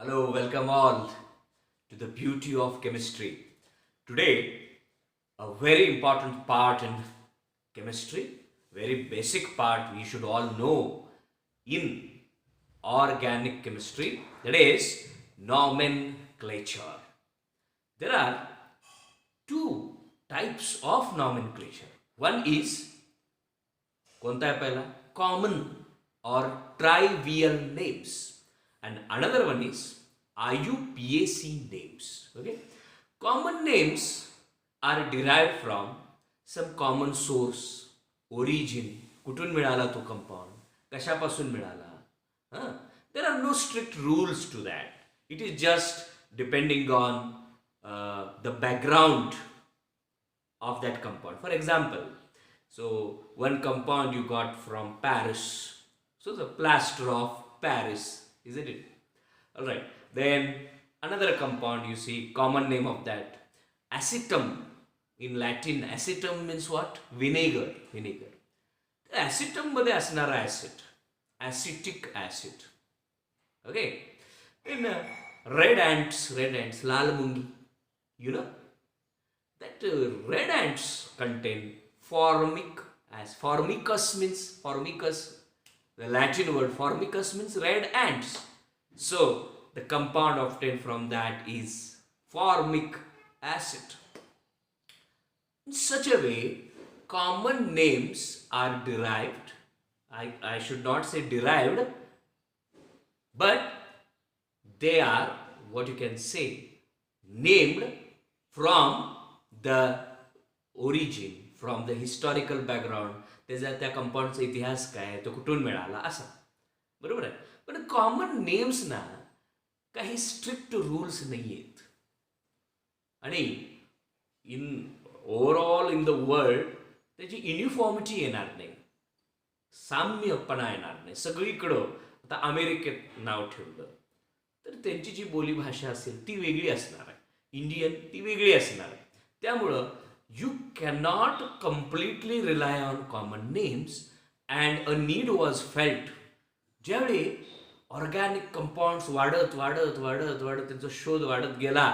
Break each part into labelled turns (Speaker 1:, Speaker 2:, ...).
Speaker 1: Hello, welcome all to the beauty of chemistry. Today, a very important part in chemistry, very basic part we should all know in organic chemistry, that is nomenclature. There are two types of nomenclature. One is कोणता आहे पहिला common और trivial names and another one is IUPAC names. Okay, common names are derived from some common source, origin, कुठून मिळाला तो compound, कशापासून मिळाला. There are no strict rules to that. It is just depending on the background of that compound. For example, so one compound you got from Paris, so the plaster of Paris, isn't it? All right. Then another compound you see, common name of that, acetum. In Latin, acetum means what? Vinegar. Vinegar. Acetum मध्ये असणारा acid, acetic acid. Okay. In red ants, लाल मुंगी. You know that red ants contain formic acid. Formicus means formicus. The Latin word formicus means red ants. So the compound obtained from that is formic acid. In such a way, common names are derived. I should not say derived, but they are what you can say named from the origin, from the historical background. त्याचा त्या कंपाऊंडचा इतिहास काय, तो कुठून मिळाला, असा. बरोबर आहे. पण कॉमन नेम्स ना काही स्ट्रिक्ट रूल्स नाही आहेत. आणि ओव्हरऑल इन द वर्ल्ड त्याची युनिफॉर्मिटी येणार नाही, साम्यपणा येणार नाही. सगळीकडं आता अमेरिकेत नाव ठेवलं तर त्यांची जी बोलीभाषा असेल ती वेगळी असणार आहे, इंडियन ती वेगळी असणार आहे. त्यामुळं you cannot completely rely on common names, and a need was felt ज्यावेळी ऑर्गॅनिक कंपाऊंड्स वाढत वाढत वाढत वाढत त्यांचा शोध वाढत गेला,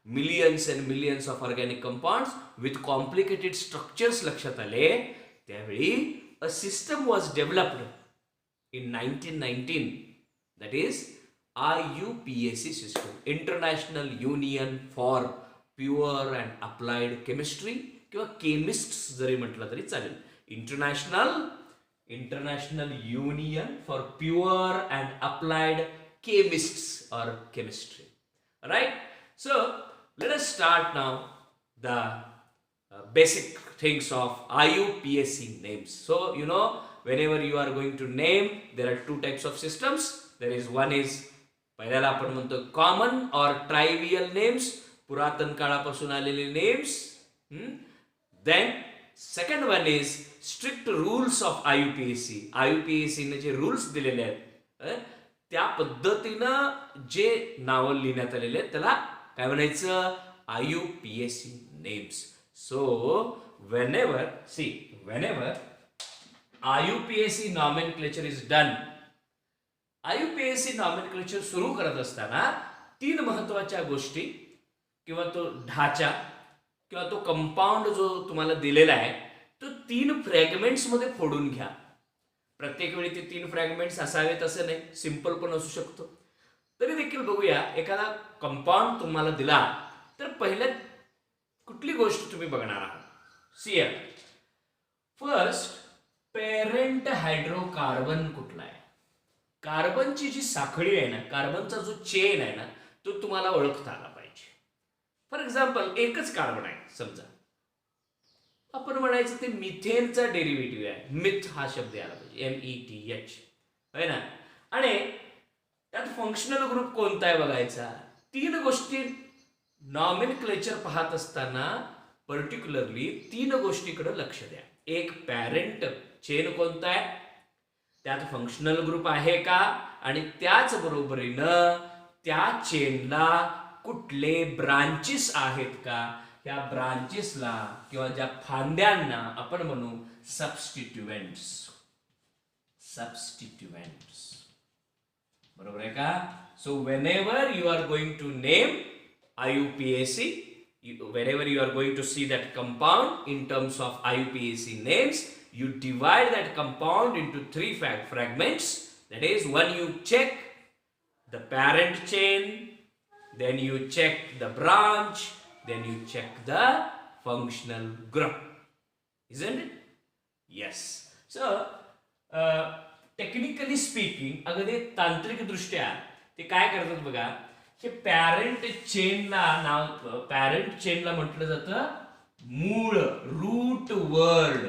Speaker 1: millions and millions of organic compounds with complicated structures लक्षात आले, त्यावेळी a system was developed in 1919, that is IUPAC system, international union for pure and applied chemistry, किंवा केमिस्ट्स जरी म्हटलं तरी चालेल. International union for pure and applied chemists और chemistry. Right. So let us start now the basic things of IUPAC names. So you know, whenever you are going to name, there are two types of systems. There is one is पहिल्याला आपण म्हणतो common और trivial names, पुरातन काळापासून आलेले names. Then second one is strict rules of IUPAC. IUPACने जे रूल्स दिलेले आहेत त्या पद्धतीनं जे नावं लिहिण्यात आलेले आहेत त्याला काय म्हणायचं, IUPAC names. So whenever IUPAC nomenclature is done, IUPAC nomenclature सुरू करत असताना तीन महत्वाच्या गोष्टी किंवा तो ढाचा किंवा तो कंपाऊंड जो तुम्हाला दिलेला आहे तो तीन फ्रॅगमेंट्स मध्ये फोडून घ्या. प्रत्येक वेळी ते तीन फ्रॅगमेंट्स असावेत असं नाही, सिंपल पण असू शकतो. तरी देखील बघूया, एखादा कंपाऊंड तुम्हाला दिला तर पहिल्या कुठली गोष्ट तुम्ही बघणार आहात. सीएल फर्स्ट, पेरेंट हायड्रोकार्बन कुठला आहे. कार्बनची जी साखळी आहे ना, कार्बनचा जो चेन आहे ना, तो तुम्हाला ओळखता आला पाहिजे. फॉर एक्झाम्पल, एकच कार्बन आहे समजा, आपण म्हणायचं ते मिथेनचा डेरिव्हेटिव्ह आहे. मिथ हा शब्द यायला पाहिजे, METH, है ना. आणि त्यात फंक्शनल ग्रुप कोणता आहे बघायचा. तीन गोष्टी नॉमेनक्लेचर पाहत असताना पर्टिक्युलरली तीन गोष्टीकडे लक्ष द्या. एक, पॅरेंट चेन कोणता आहे, त्यात फंक्शनल ग्रुप आहे का, आणि त्याच बरोबरीनं त्या चेनला कुठले ब्रांचेस आहेत का, या ब्रांचेसला किंवा ज्या फांद्यांना आपण म्हणू सबस्टिट्युएंट्स. बरोबर आहे का. So whenever you are going to name IUPAC, whenever you are going to see that compound in terms of IUPAC names, you divide that compound into three fragments. That is, one you check the parent chain, then you check the branch, then you check the functional group. Isn't it? Yes. So, technically speaking अगदी तांत्रिक दृष्ट्या ते काय करतात बघा, हे parent चेनला म्हटलं जातं मूळ, रूट वर्ड.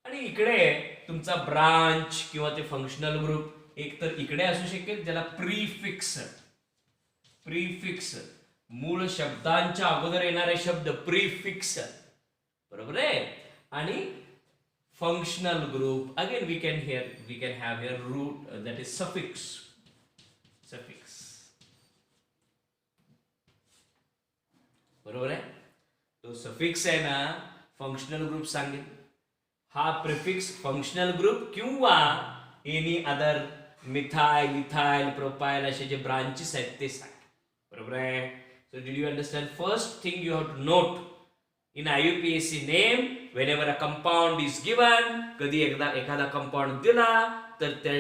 Speaker 1: आणि इकडे तुमचा ब्रांच किंवा ते फंक्शनल ग्रुप एक तर इकडे असू शकेल, ज्याला प्रीफिक्स मूळ शब्दांच्या अगोदर येणारे शब्द प्रीफिक्स, बरोबर आहे. आणि functional group, again we can have here root, that is suffix. बरोबर आहे. तो सफिक्स आहे ना, फंक्शनल ग्रुप सांगेल. हा प्रिफिक्स फंक्शनल ग्रुप किंवा any other methyl, ethyl, propyl असे जे ब्रांचेस आहेत ते सांगेल. बरोबर आहे. So did you understand? First thing you have to note in IUPAC name, whenever a compound is given, कधी एखादा कंपाऊंड दिला तर त्या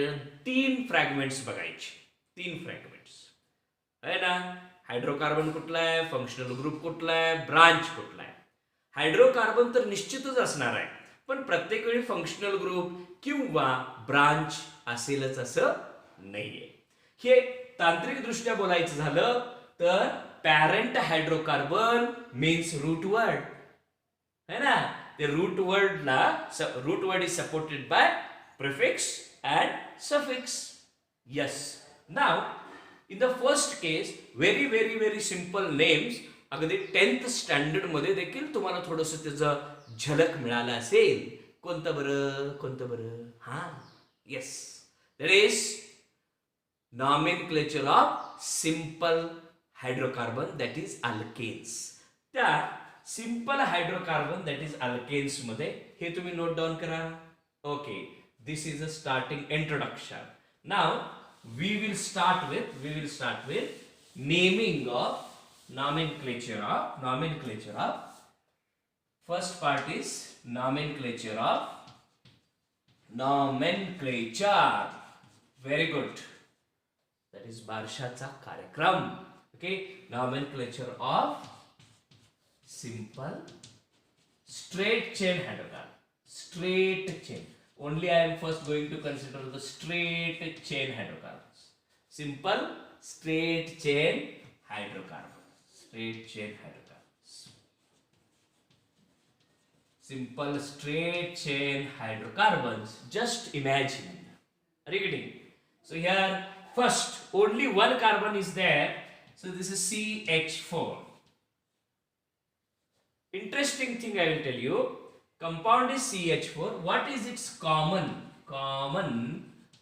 Speaker 1: तीन फ्रॅगमेंट्स बघायचे. 3 फ्रॅगमेंट्स आहे ना. हायड्रोकार्बन कुठला आहे, फंक्शनल ग्रुप कुठला आहे, ब्रांच कुठला आहे. हायड्रोकार्बन तर निश्चितच असणार आहे, पण प्रत्येक वेळी फंक्शनल ग्रुप किंवा ब्रांच असेलच असं नाहीये. हे तांत्रिक दृष्ट्या बोलायचं झालं तर parent hydrocarbon means root word है ना. ते root word is supported by prefix and suffix. Yes. Now in the first case very very very simple names. अगदी 10th स्टँडर्ड मध्ये देखील तुम्हाला थोडंसं त्याचं झलक मिळालं असेल. कोणतं बरं? हा, yes, that is nomenclature of simple hydrocarbon, that is alkanes. त्या simple hydrocarbon that is alkanes मध्ये हे तुम्ही नोट डाऊन करा. Okay, this is a starting introduction. Now we will start with naming of nomenclature of first part is nomenclature. Very good. That is बारशाचा कार्यक्रम. Okay, nomenclature of simple straight chain hydrocarbon. Straight chain. Only I am first going to consider the straight chain hydrocarbons. Simple straight chain hydrocarbons. Simple straight chain hydrocarbons. Just imagine. Are you getting? So here first only one carbon is there. So this is CH4. Interesting thing I will tell you. Compound is CH4. What is its common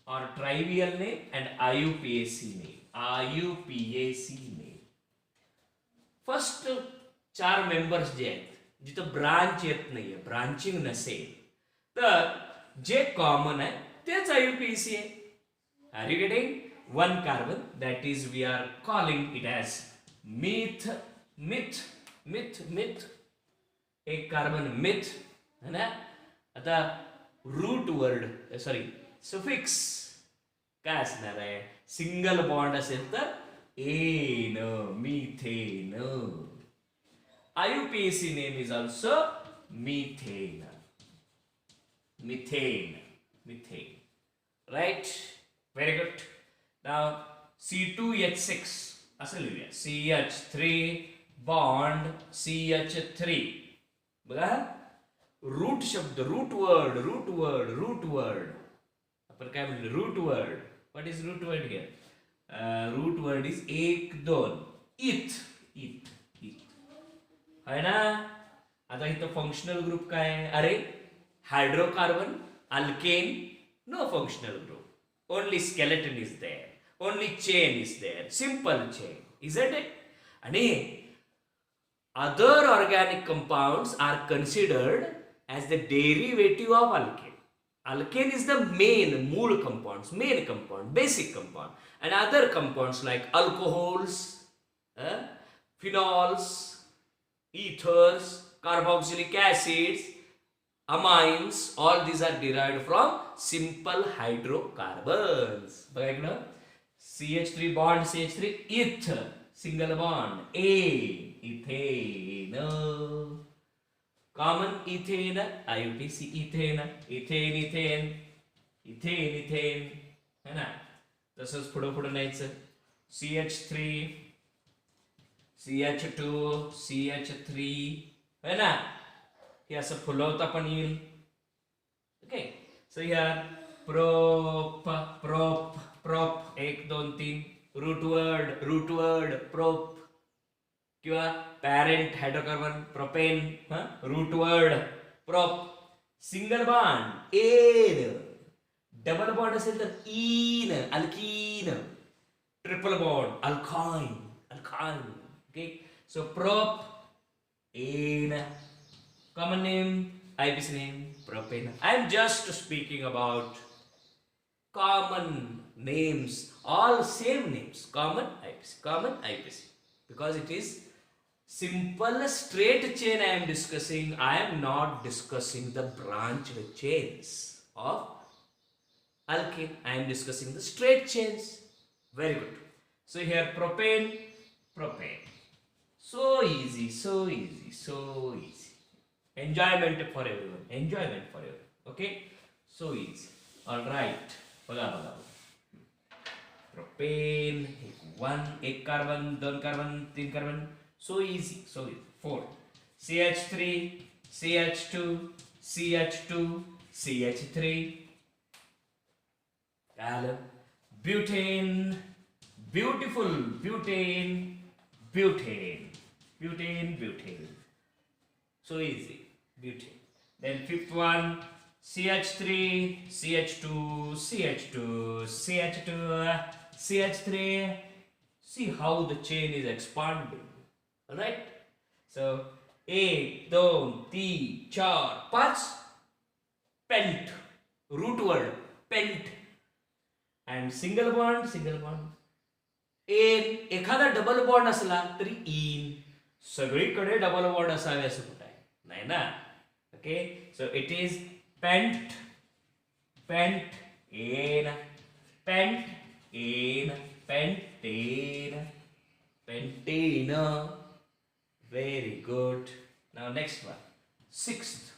Speaker 1: or trivial name and IUPAC name? First 4 members जे आहेत, जिथं branch येत नाहीये, branching नसेल, तर जे common आहे तेच IUPAC आहे. Are you getting? 1 carbon, that is we are calling it as meth. एक कार्बन मिथ है ना. आता रूट वर्ड सफिक्स काय असणार आहे? सिंगल बॉन्ड असेल तर N, methane. IUPAC name is also methane. Right? Very good. Now C2H6 असं लिहूया. CH3 bond CH3. बघा, रूट शब्द, रूट वर्ड. आपण काय म्हणलं? Root word. What is root word here? Root word is 1, 2. इथ है ना. आता इथं फंक्शनल ग्रुप काय आहे? अरे hydrocarbon, alkane, no functional group. Only skeleton is there, only chain is there, simple chain. Isn't it? आणि other organic compounds are considered as the derivative of alkane. Alkane is the main mool compounds, main compound, basic compound, and other compounds like alcohols, uh, phenols, ethers, carboxylic acids, amines, all these are derived from simple hydrocarbons. बघा इकडं CH3 bond CH3 eth single bond A ethane common ethane IUPAC ethane ethane ethane ethane ethane है ना. तसंच पुढं पुढं न्यायचं CH3 CH2 CH3 है ना. हे असं फुलवता पण येईल. Okay so here prop prop prop 1 2 3 root word prop किंवा parent hydrocarbon propane root word prop. Single bond ane, double bond असेल तर ene alkene, triple bond alkyne alkyne. Okay so prop ane. Common name, IUPAC name, propane. I am just speaking about common names, all same names, common IUPAC, because it is simple straight chain I am discussing. I am not discussing the branched chains of alkane. I am discussing the straight chains. Very good. So here propane, propane. So easy, so easy, so easy. Enjoyment for everyone. Enjoyment for everyone. Okay? So easy. Alright. बघा बघा. Propane. एक carbon, 2 carbon, 3 carbon. So easy. So easy. 4. CH3, CH2, CH2, CH3. Butane. Beautiful. Butane. Butane. Butane. Butane. So easy. Butane. Then fifth one, CH3, CH2, CH2, CH2, CH3. See how the chain is expanding. Alright? So 1, 2, 3, 4, 5. Pent. Root word. Pent. And single bond, single bond. एखादा double bond असला तरी in. सगळीकडे double bond असावे असं कुठं आहे? नाही ना. Okay so it is pent pent N pent N pentane pentane. Very good. Now next one, sixth.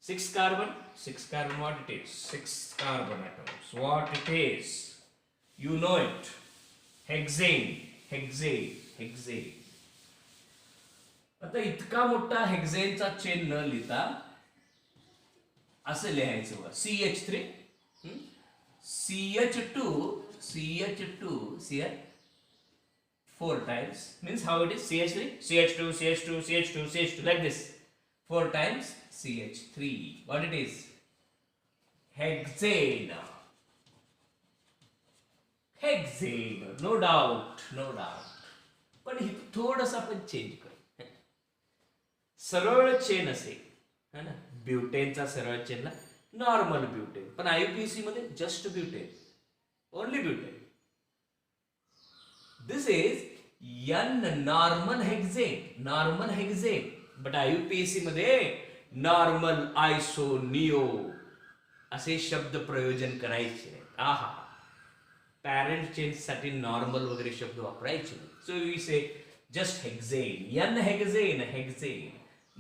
Speaker 1: 6 carbon, 6 carbon, what it is? 6 carbon atoms, what it is? You know it. Hexane, hexane, hexane. आता इतका मोठा हेक्झेनचा chain न लिहिता असं लिहायचं बघा. CH3 CH2 CH2 CH 4 times means how it is CH3 CH2 CH2 CH2 CH2 like this 4 times CH3. What it is? Hexane. Hexane. No doubt, no doubt. पण हे थोडंसं आपण चेंज करू. सरळ चेन असेल है ना. ब्युटेनचा सरळ चेनला नॉर्मल ब्युटेन, पण IUPAC मध्ये just butane, only butane. This is N normal hexane, normal hexane. But IUPAC मध्ये नॉर्मल आयसो निओ असे शब्द प्रयोजन करायचे. आहा, पॅरेंट चेन साठी नॉर्मल वगैरे शब्द वापरायचे. So we say just hexane, N hexane, hexane.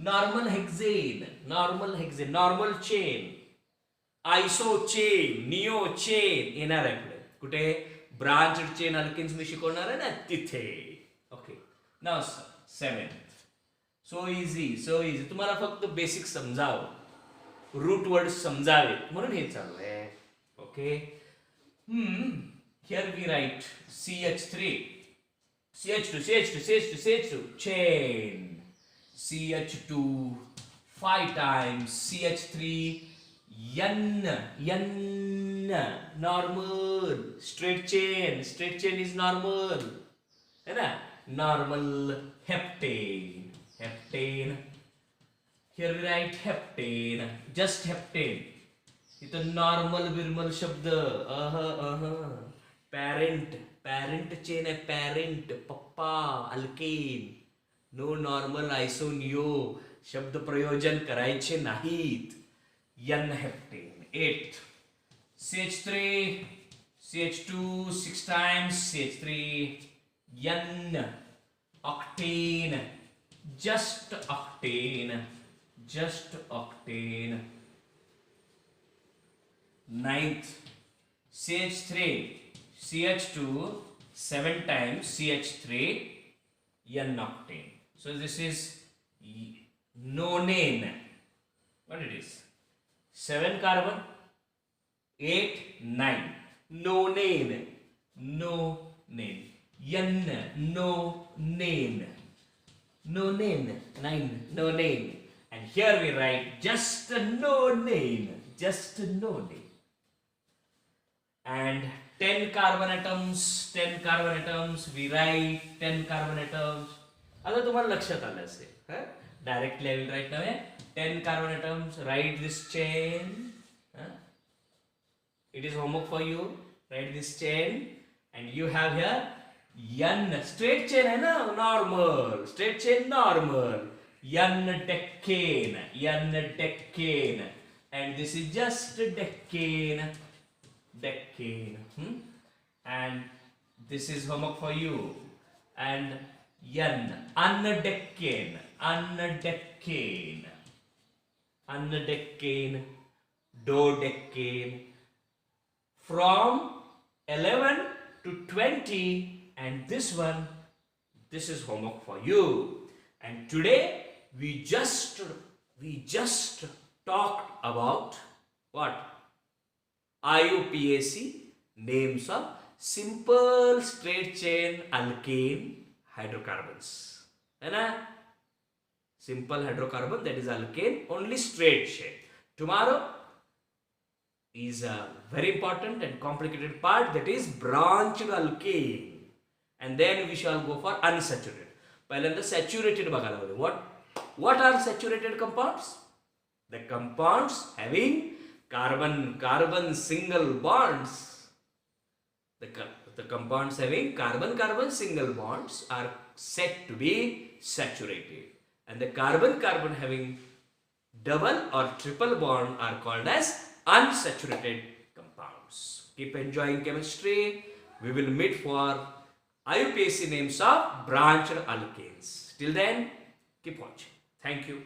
Speaker 1: Normal hexane, normal hexane, normal chain, iso chain, neo chain येणार आहे पुढे. कुठे? ब्रांच चेन अल्केन्स मी शिकवणार आहे ना तिथे. Okay now 7. So easy, so easy. तुम्हाला फक्त बेसिक समजावं, रूट वर्ड समजावे म्हणून हे चालू आहे. Okay here we write CH3 CH2 CH2 CH2 CH2 chain. CH2 5 times CH3 n normal straight chain is normal है ना. normal heptane, heptane. Here we write heptane, just heptane. इथं normal बिरमल शब्द पॅरेंट, पॅरेंट चेन आहे, parent पप्पा, alkane. No normal iso neo शब्द प्रयोजन करायचे नाहीत. N heptane. 8th CH3 CH2 6 times CH3 N octane, just octane, just octane. 9th CH3 CH2 7 times CH3 N octane. So this is nonane. What it is? 7 carbon, 8 9. Nonane, nonane. N, nonane, nonane. 9, nonane. And here we write just nonane, just nonane. And 10 carbon atoms, 10 carbon atoms, we write 10 carbon atoms. आता तुम्हाला लक्षात आलं असेल, directly I will write now 10 carbon atoms. Write this chain. It is homework for you. Write this chain, and you have here N. Straight chain है ना, normal. Straight chain normal. N decane, N decane, and this is just decane, decane. And this is homework for you. And N, undecane, undecane, undecane, dodecane. From 11 to 20, and this one, this is homework for you. And today we just talked about what? IUPAC, names of simple straight chain alkane hydrocarbons. है ना? Simple hydrocarbon, that is alkane, only straight chain. Tomorrow is a very important and complicated part, that is branched alkane, and then we shall go for unsaturated. पहिल्यांदा saturated बघायला पाहिजे. What are saturated compounds? The compounds having carbon single bonds. The compounds having carbon single bonds are said to be saturated, and the carbon having double or triple bond are called as unsaturated compounds. Keep enjoying chemistry. We will meet for IUPAC names of branched alkanes. Till then, keep watching. Thank you.